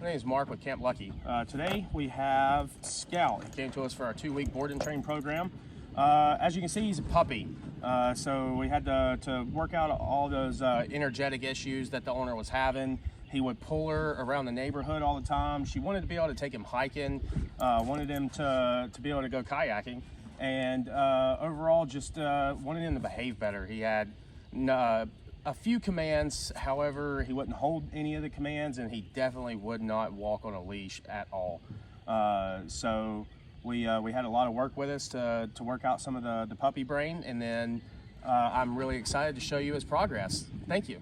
name is Mark with Camp Lucky. Today we have Scout. He came to us for our 2-week board and train program. As you can see, he's a puppy. So we had to work out all those energetic issues that the owner was having. He would pull her around the neighborhood all the time. She wanted to be able to take him hiking, wanted him to be able to go kayaking, and overall just wanted him to behave better. He had a few commands, however, he wouldn't hold any of the commands, and he definitely would not walk on a leash at all. So we had a lot of work with us to work out some of the puppy brain, and then I'm really excited to show you his progress. Thank you.